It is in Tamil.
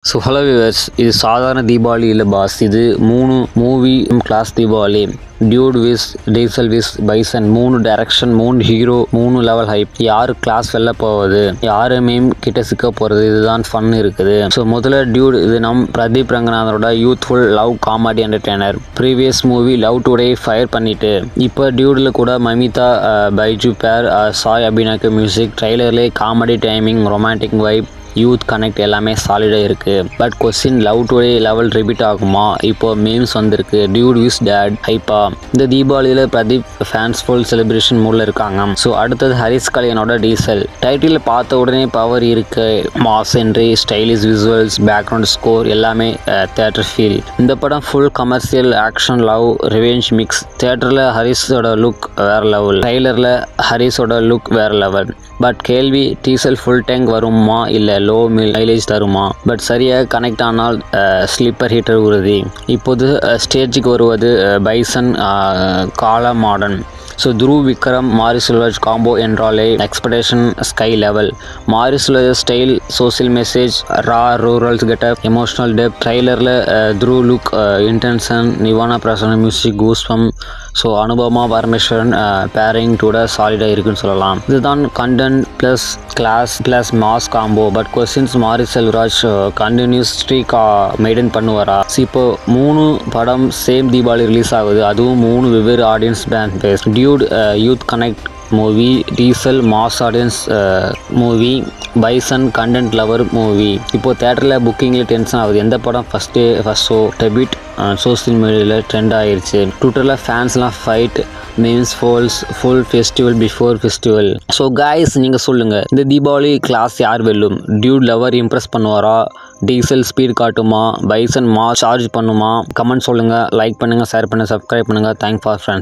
ஸோ ஹலோ வியூவர்ஸ், இது சாதாரண தீபாவளி இல்லை பாஸ். இது 3 movie clash Deepavali. Dude vs, Diesel vs, Bison. 3 direction, 3 hero, 3 level hype. யாரு கிளாஸ் வெளில போகுது, யாரு மீம் கிட்ட சிக்க போகிறது, இதுதான் ஃபன் இருக்குது. ஸோ முதல்ல டியூட். இது நம் பிரதீப் ரங்கநாதனோட youthful love comedy entertainer. Previous movie Love Today fire பண்ணிட்டு, இப்போ டியூடில் கூட மமிதா பைஜு பேர், சாய் அபிநயக்கு மியூசிக். ட்ரைலர்லேயே comedy timing, romantic vibe, youth connect எல்லாமே சாலிடாக இருக்குது. But question, Love Today level repeat ஆகுமா? இப்போ மீம்ஸ் வந்திருக்கு. டியூட் விஸ் டேட் ஹைப்பா? இந்த தீபாவளியில் பிரதீப் ஃபேன்ஸ் ஃபுல் செலிப்ரேஷன் மூடில் இருக்காங்க. ஸோ அடுத்தது ஹரிஸ் கல்யாணோட டீசல். டைட்டில் பார்த்த உடனே பவர் இருக்கு. Mass entry, stylish visuals, background score எல்லாமே தியேட்டர் ஃபீல். இந்த படம் full commercial action, love, revenge mix. தியேட்டரில் ஹரிஸோட லுக் வேறு லெவல், ட்ரைலரில் ஹரிஸோட லுக் வேறு லெவல். பட் கேள்வி, டீசல் ஃபுல் டேங்க் வருமா இல்லை லோ மைலேஜ் தருமா? பட் சரியாக கனெக்ட் ஆனால் ஸ்லீப்பர் ஹீட்டர் உறுதி. இப்போது ஸ்டேஜுக்கு வருவது பைசன் காலா மாடர்ன். ஸோ துருவ் விக்ரம் மாரி செல்வராஜ் காம்போ என்றாலே எக்ஸ்பெக்டேஷன் ஸ்கை லெவல். மாரி செல்வராஜ் ஸ்டைல், சோசியல் மெசேஜ், ரா ரூரல்ஸ் கெட்டப், எமோஷனல் டெப்த். ட்ரைலரில் துருவ் லுக் இன்டென்ஷன், நிவானா Prasanna music, goosebump. So Anupama Parameswaran pairing கூட சாலிடாக இருக்குன்னு சொல்லலாம். இதுதான் content plus class plus mass combo. But questions, Mari Selvaraj continuous streak maintain பண்ணுவாரா? இப்போ 3 படம் சேம் தீபாவளி ரிலீஸ் ஆகுது, அதுவும் 3 வெவ்வேறு audience fan base. Dude youth connect movie, Diesel mass audience movie, Bison content lover movie. இப்போ தேட்டரில் புக்கிங்கில் டென்ஷன் ஆகுது. எந்த படம் ஃபஸ்ட் ஷோ டெபிட் சோசியல் மீடியாவில் ட்ரெண்ட் ஆகிடுச்சு. ட்விட்டரில் ஃபேன்ஸ்லாம் fight, memes, full festival before festival. So guys, நீங்கள் சொல்லுங்கள், இந்த தீபாவளி கிளாஸ் யார் வெல்லும்? டியூட் லவர் இம்ப்ரெஸ் பண்ணுவாரா? டீசல் ஸ்பீட் காட்டுமா? பைசன் மாஸ் சார்ஜ் பண்ணுமா? கமெண்ட் சொல்லுங்கள், லைக் பண்ணுங்கள், ஷேர் பண்ணுங்கள், சப்ஸ்கிரைப் பண்ணுங்கள். Thanks for friends.